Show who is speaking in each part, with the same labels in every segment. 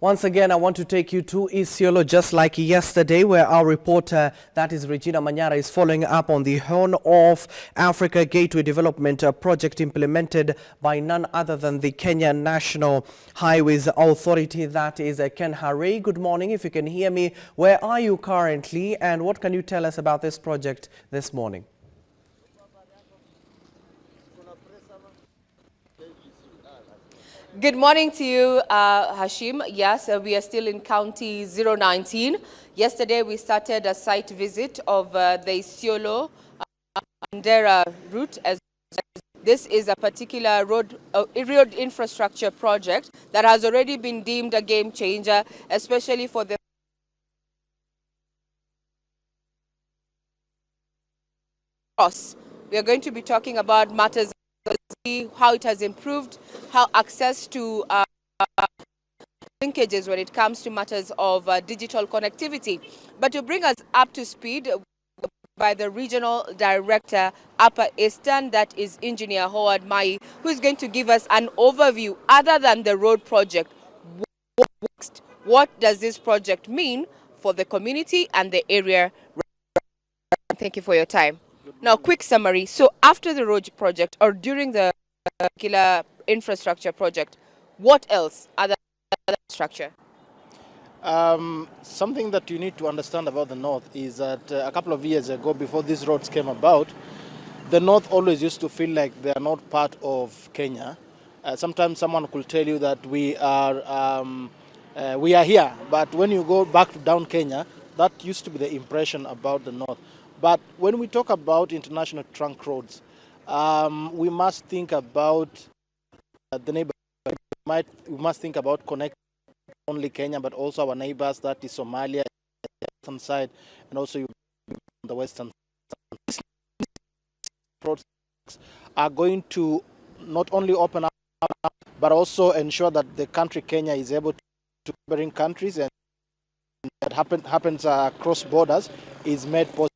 Speaker 1: Once again, I want to take you to Isiolo just like yesterday, where our reporter, that is Regina Manyara, is following up on the Horn of Africa Gateway Development project implemented by none other than the Kenya National Highways Authority, that is KeNHA. Good morning, if you can hear me. Where are you currently, and what can you tell us about this project this morning?
Speaker 2: Good morning to you, Hashim. Yes, we are still in County 019. Yesterday, we started a site visit of the Isiolo Ndera route. As this is a particular road infrastructure project that has already been deemed a game changer, especially for the cross. We are going to be talking about matters, how it has improved, how access to linkages when it comes to matters of digital connectivity. But to bring us up to speed by the Regional Director, Upper Eastern, that is Engineer Howard Mai, who is going to give us an overview other than the road project. What does this project mean for the community and the area? Thank you for your time. Now, quick summary. So after the road project or during the particular infrastructure project, what else other than structure?
Speaker 3: Something that you need to understand about the North is that a couple of years ago, before these roads came about, the North always used to feel like they are not part of Kenya. Sometimes someone could tell you that we are here, but when you go back to down Kenya, that used to be the impression about the North. But when we talk about international trunk roads, we must think about the neighbors. We must think about connecting only Kenya, but also our neighbors, that is Somalia, the eastern side, and also on the western side. These roads are going to not only open up, but also ensure that the country Kenya is able to bring countries, and that happens across borders is made possible.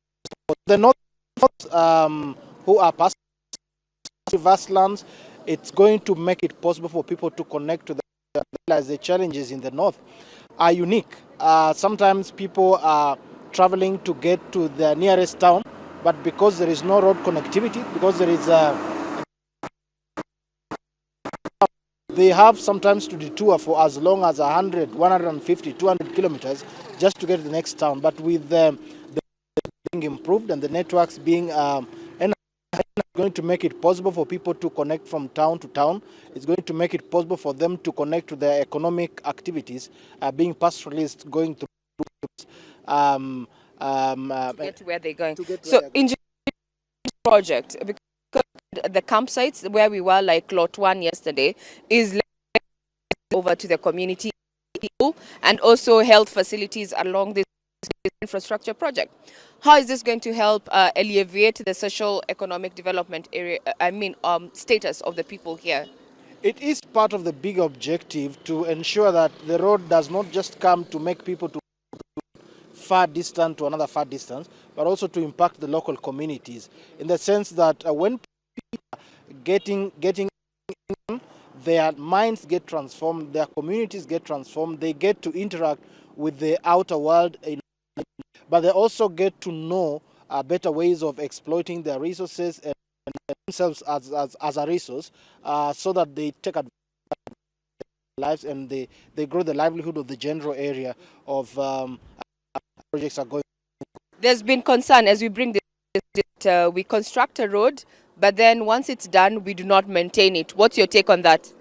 Speaker 3: The North, who are passing vast lands, it's going to make it possible for people to connect to the challenges in the North are unique. Sometimes people are traveling to get to the nearest town, but because there is no road connectivity, because there is they have sometimes to detour for as long as 100, 150, 200 kilometers just to get to the next town. But with the being improved and the networks being going to make it possible for people to connect from town to town. It's going to make it possible for them to connect to their economic activities, being pastoralists, going to
Speaker 2: get to where they're going. So, in project, because the campsites where we were, like Lot 1 yesterday, is over to the community and also health facilities along this infrastructure project. How is this going to help alleviate the social economic development area, status of the people here?
Speaker 3: It is part of the big objective to ensure that the road does not just come to make people to far distance to another far distance, but also to impact the local communities, in the sense that when people are getting their minds get transformed, their communities get transformed, they get to interact with the outer world, but they also get to know better ways of exploiting their resources and themselves as a resource, so that they take advantage of their lives and they grow the livelihood of the general area of projects are going.
Speaker 2: There's been concern as we bring this, we construct a road, but then once it's done, we do not maintain it. What's your take on that?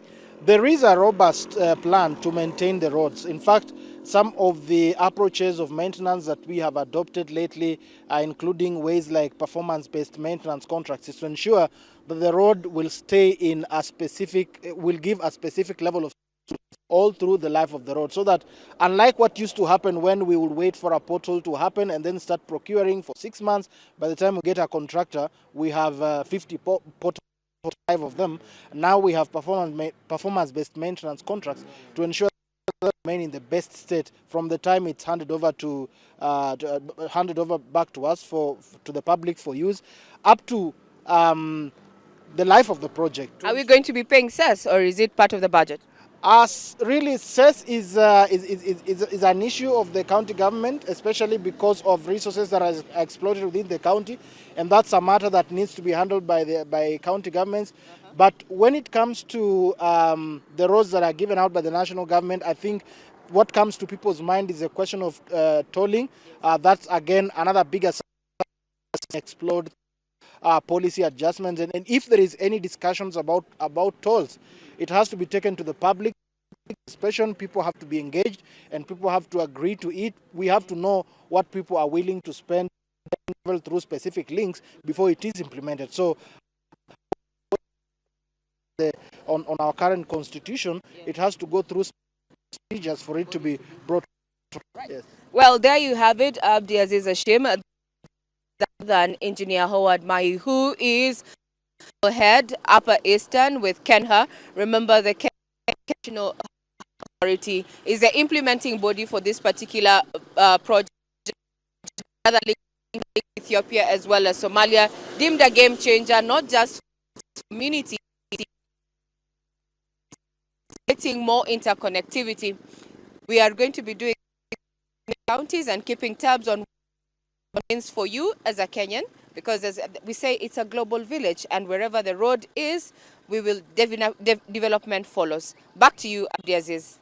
Speaker 3: There is a robust plan to maintain the roads. In fact, some of the approaches of maintenance that we have adopted lately are including ways like performance-based maintenance contracts, is to ensure that the road will stay in a specific, will give a specific level of all through the life of the road, so that unlike what used to happen when we would wait for a pothole to happen and then start procuring for 6 months, by the time we get a contractor, we have 50 potholes. 5 of them. Now we have performance-based maintenance contracts to ensure that they remain in the best state from the time it's handed over back to us to the public for use, up to the life of the project.
Speaker 2: Are we going to be paying cess, or is it part of the budget?
Speaker 3: As really cess is an issue of the county government, especially because of resources that are exploited within the county, and that's a matter that needs to be handled by county governments. But when it comes to the roads that are given out by the national government, I think what comes to people's mind is a question of tolling. That's again another bigger explode policy adjustments, and if there is any discussions about tolls, it has to be taken to the public discussion. People have to be engaged and people have to agree to it. We have to know what people are willing to spend through specific links before it is implemented. So on our current constitution, it has to go through procedures for it to be brought. Yes.
Speaker 2: Well, there you have it. Abdiaziz Hashim, than Engineer Howard Mai, who is head Upper Eastern with KeNHA. Remember, the National Authority is the implementing body for this particular project, Ethiopia as well as Somalia, deemed a game changer, not just for community, getting more interconnectivity. We are going to be doing counties and keeping tabs on what it means for you as a Kenyan, because as we say, it's a global village, and wherever the road is, we will development follows. Back to you, Abdiaziz.